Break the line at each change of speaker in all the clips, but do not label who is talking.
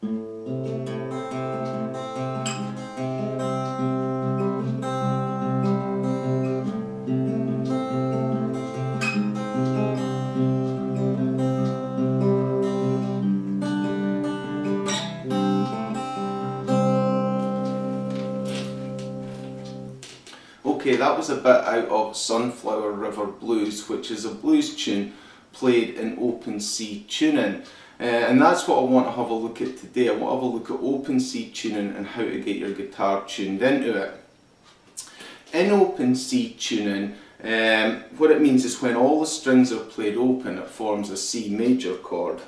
Okay, that was a bit out of Sunflower River Blues, which is a blues tune played in open C tuning. And that's what I want to have a look at today. I want to have a look at open C tuning and how to get your guitar tuned into it. In open C tuning, what it means is when all the strings are played open, it forms a C major chord.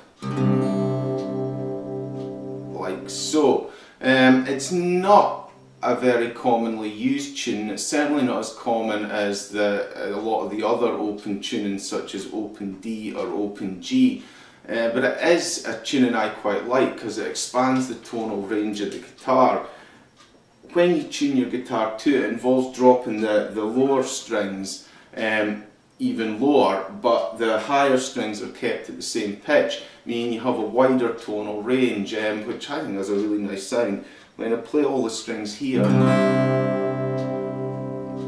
Like so. It's not a very commonly used tune. It's certainly not as common as a lot of the other open tunings such as open D or open G, but it is a tuning I quite like because it expands the tonal range of the guitar. When you tune your guitar to it, it involves dropping the lower strings even lower, but the higher strings are kept at the same pitch, meaning you have a wider tonal range, which I think is a really nice sound. When I play all the strings here,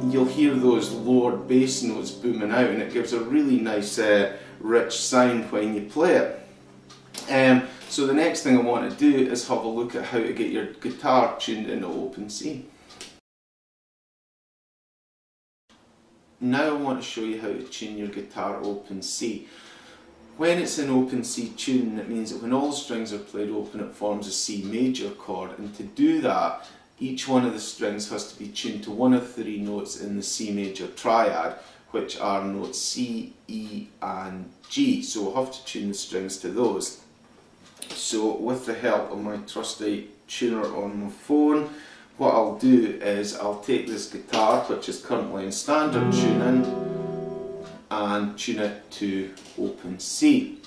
you'll hear those lowered bass notes booming out, and it gives a really nice rich sound when you play it. So the next thing I want to do is have a look at how to get your guitar tuned into open C. Now I want to show you how to tune your guitar open C. When it's in open C tune, it means that when all the strings are played open, it forms a C major chord, and to do that, each one of the strings has to be tuned to one of the three notes in the C major triad, which are notes C, E and G. So we'll have to tune the strings to those. So with the help of my trusty tuner on my phone, what I'll do is I'll take this guitar, which is currently in standard tuning, and tune it to open C.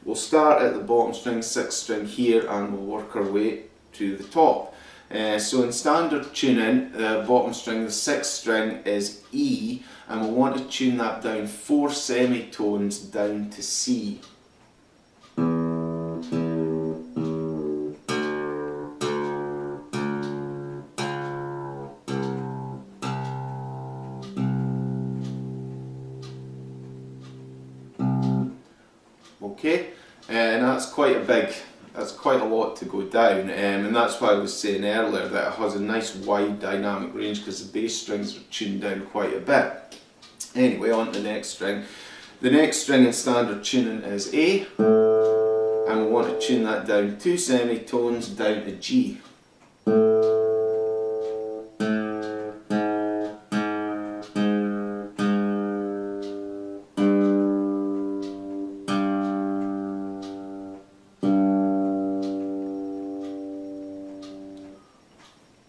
We'll start at the bottom string, 6th string here, and we'll work our way to the top. So in standard tuning, the bottom string, the 6th string is E, and we'll want to tune that down 4 semitones down to C. Okay, and that's quite a lot to go down, and that's why I was saying earlier that it has a nice wide dynamic range because the bass strings are tuned down quite a bit. Anyway, on to the next string. The next string in standard tuning is A, and we want to tune that down 2 semitones down to G.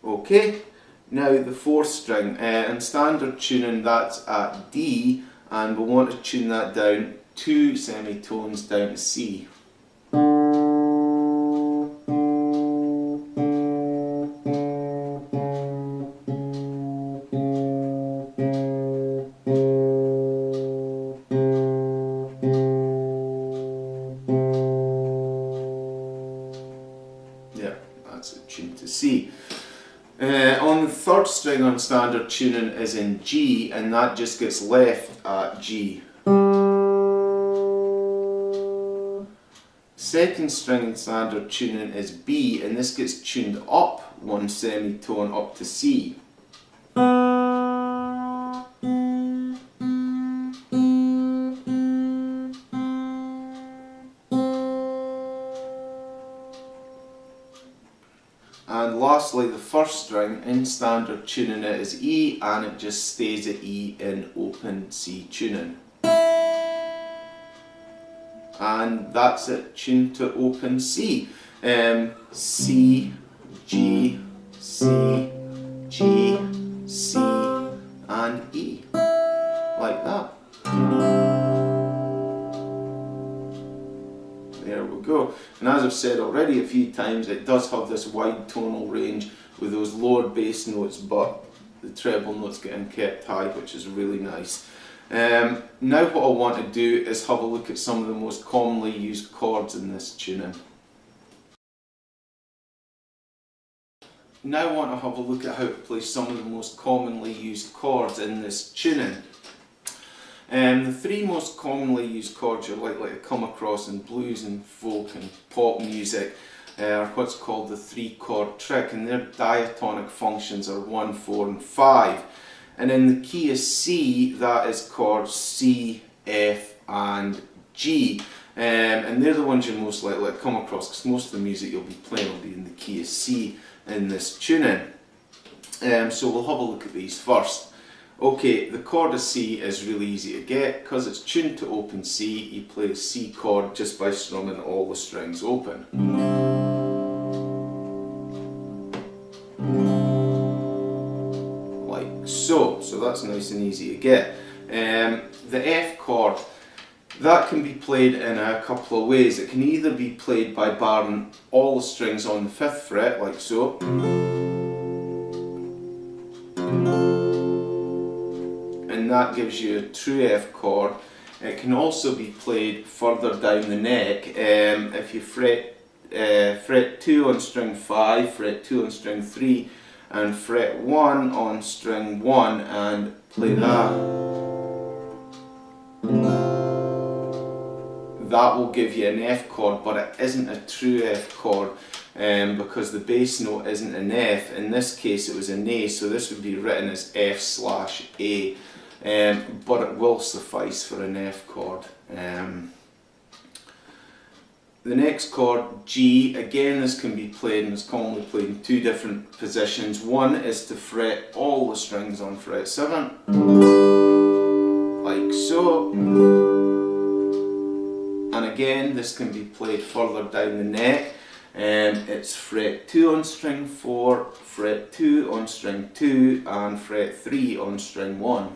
Okay, now the 4th string, in standard tuning that's at D, and we'll want to tune that down 2 semitones down to C. Yeah, that's it, tuned to C. On the 3rd string on standard tuning is in G, and that just gets left at G. 2nd string in standard tuning is B, and this gets tuned up 1 semitone up to C. And lastly, the 1st string in standard tuning it is E, and it just stays at E in open C tuning. And that's it, tuned to open C. C, G, C, G, C, and E. Like that. There we go. And as I've said already a few times, it does have this wide tonal range with those lower bass notes, but the treble notes getting kept high, which is really nice. Now what I want to do is have a look at some of the most commonly used chords in this tuning. now want to have a look at how to play some of the most commonly used chords in this tuning. The three most commonly used chords you're likely to come across in blues and folk and pop music are what's called the 3-chord trick, and their diatonic functions are 1, 4 and 5. And in the key of C, that is chords C, F and G. And they're the ones you're most likely to come across, because most of the music you'll be playing will be in the key of C in this tuning. So we'll have a look at these first. Okay, the chord of C is really easy to get. Because it's tuned to open C, you play the C chord just by strumming all the strings open. Like so. So that's nice and easy to get. The F chord, that can be played in a couple of ways. It can either be played by barring all the strings on the 5th fret, like so. And that gives you a true F chord. It can also be played further down the neck. If you fret 2 on string 5, fret 2 on string 3, and fret 1 on string 1 and play that. That will give you an F chord, but it isn't a true F chord because the bass note isn't an F. In this case it was an A, so this would be written as F/A, but it will suffice for an F chord. The next chord, G, again this can be played and is commonly played in two different positions. One is to fret all the strings on fret 7, like so. And again, this can be played further down the neck. It's fret 2 on string 4, fret 2 on string 2, and fret 3 on string 1.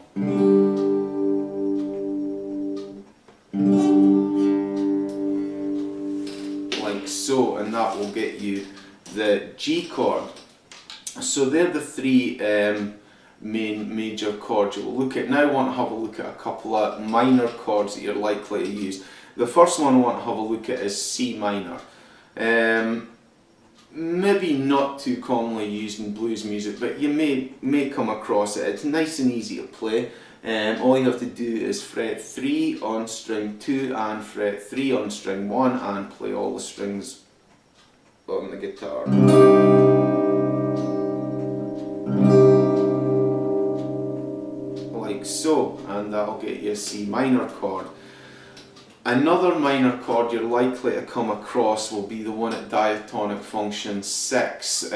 Like so, and that will get you the G chord. So they're the three main major chords you'll look at. Now I want to have a look at a couple of minor chords that you're likely to use. The first one I want to have a look at is C minor. Maybe not too commonly used in blues music, but you may come across it. It's nice and easy to play. All you have to do is fret 3 on string 2 and fret 3 on string 1 and play all the strings on the guitar. Like so, and that'll get you a C minor chord. Another minor chord you're likely to come across will be the one at diatonic function 6,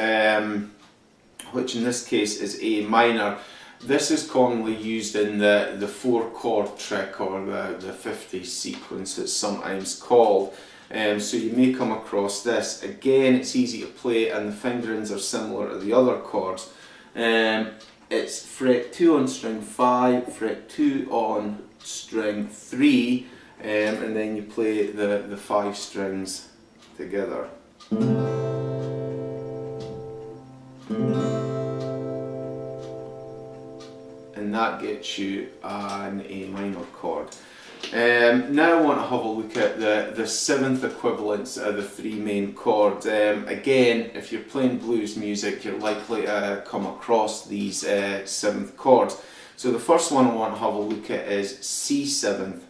which in this case is A minor. This is commonly used in the 4-chord trick, or the 50 sequence it's sometimes called. So you may come across this. Again, it's easy to play and the fingerings are similar to the other chords. It's fret 2 on string 5, fret 2 on string 3, and then you play the 5 strings together. And that gets you an A minor chord. Now I want to have a look at the 7th equivalents of the 3 main chords. Again, if you're playing blues music, you're likely to come across these 7th chords. So the first one I want to have a look at is C7th.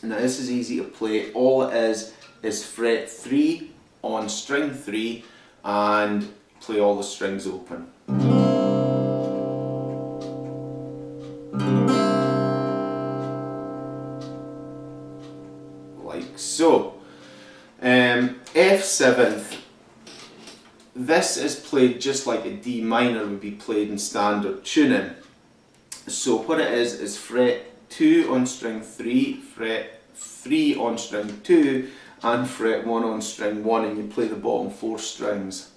Now this is easy to play. All it is fret 3 on string 3 and play all the strings open. Like so. F7th. This is played just like a D minor would be played in standard tuning. So what it is fret 2 on string 3, fret 3 on string 2 and fret 1 on string 1, and you play the bottom 4 strings.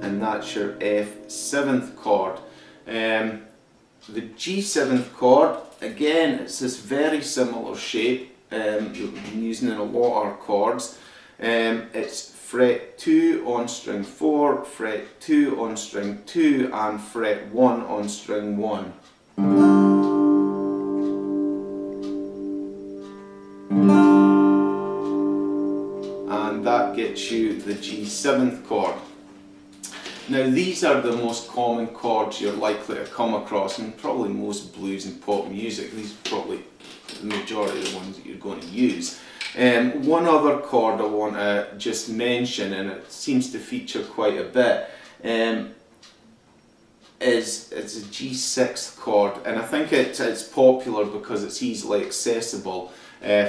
And that's your F7th chord. The G7th chord, again, it's this very similar shape you've been using in a lot of our chords. It's fret 2 on string 4, fret 2 on string 2 and fret 1 on string 1. gets you the G7th chord. Now these are the most common chords you're likely to come across in probably most blues and pop music. These are probably the majority of the ones that you're going to use. One other chord I want to just mention, and it seems to feature quite a bit, is it's a G6 chord, and I think it's popular because it's easily accessible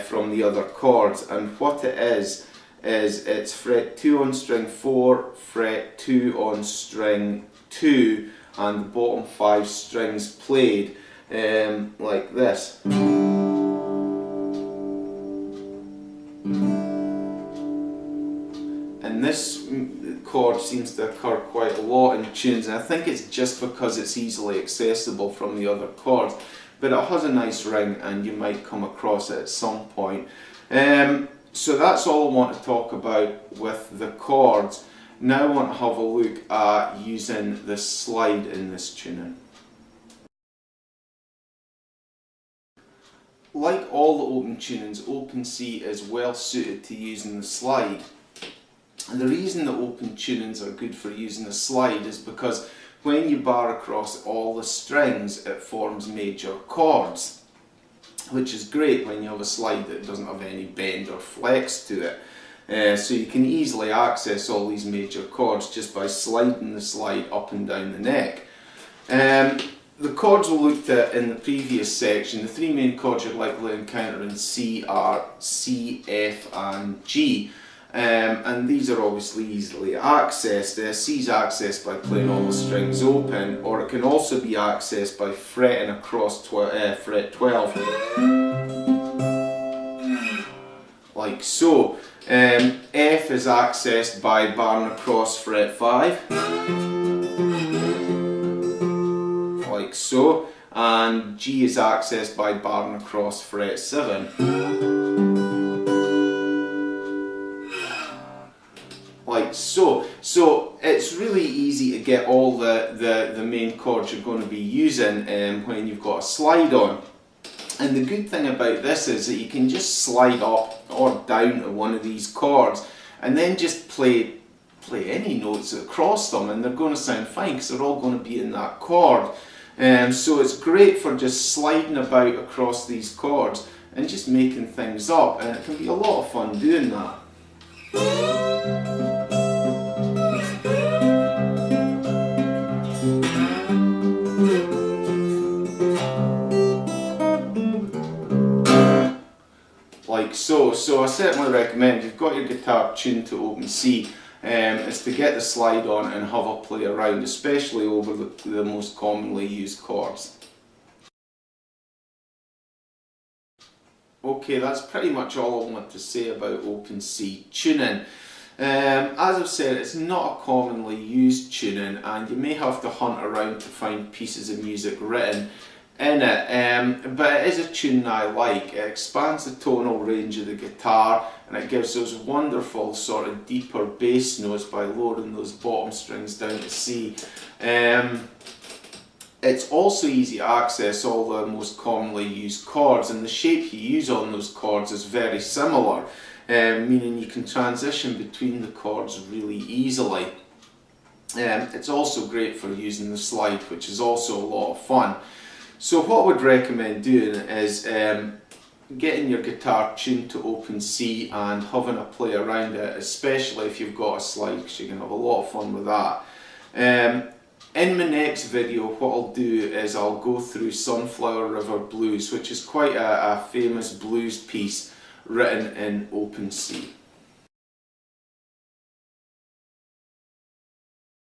from the other chords. And what it is it's fret 2 on string 4, fret 2 on string 2, and the bottom 5 strings played like this. And this chord seems to occur quite a lot in tunes, and I think it's just because it's easily accessible from the other chords, but it has a nice ring and you might come across it at some point. So that's all I want to talk about with the chords. Now I want to have a look at using the slide in this tuning. Like all the open tunings, open C is well suited to using the slide. And the reason that open tunings are good for using the slide is because when you bar across all the strings, it forms major chords, which is great when you have a slide that doesn't have any bend or flex to it. So you can easily access all these major chords just by sliding the slide up and down the neck. The chords we looked at in the previous section, the three main chords you're likely to encounter in C are C, F and G. And these are obviously easily accessed. C is accessed by playing all the strings open, or it can also be accessed by fretting across fret 12, like so. F is accessed by barring across fret 5, like so, and G is accessed by barring across fret 7. Like so. So it's really easy to get all the main chords you're going to be using when you've got a slide on. And the good thing about this is that you can just slide up or down to one of these chords and then just play any notes across them, and they're going to sound fine because they're all going to be in that chord. So it's great for just sliding about across these chords and just making things up, and it can be a lot of fun doing that. Like so. So I certainly recommend, if you've got your guitar tuned to open C, is to get the slide on and have a play around, especially over the most commonly used chords. Okay, that's pretty much all I want to say about open C tuning. As I've said, it's not a commonly used tuning, and you may have to hunt around to find pieces of music written in it, but it is a tune I like. It expands the tonal range of the guitar, and it gives those wonderful sort of deeper bass notes by lowering those bottom strings down to C. It's also easy to access all the most commonly used chords, and the shape you use on those chords is very similar, meaning you can transition between the chords really easily. It's also great for using the slide, which is also a lot of fun. So what I would recommend doing is getting your guitar tuned to open C and having a play around it, especially if you've got a slide, because you can have a lot of fun with that. In my next video, what I'll do is I'll go through Sunflower River Blues, which is quite a famous blues piece written in open C.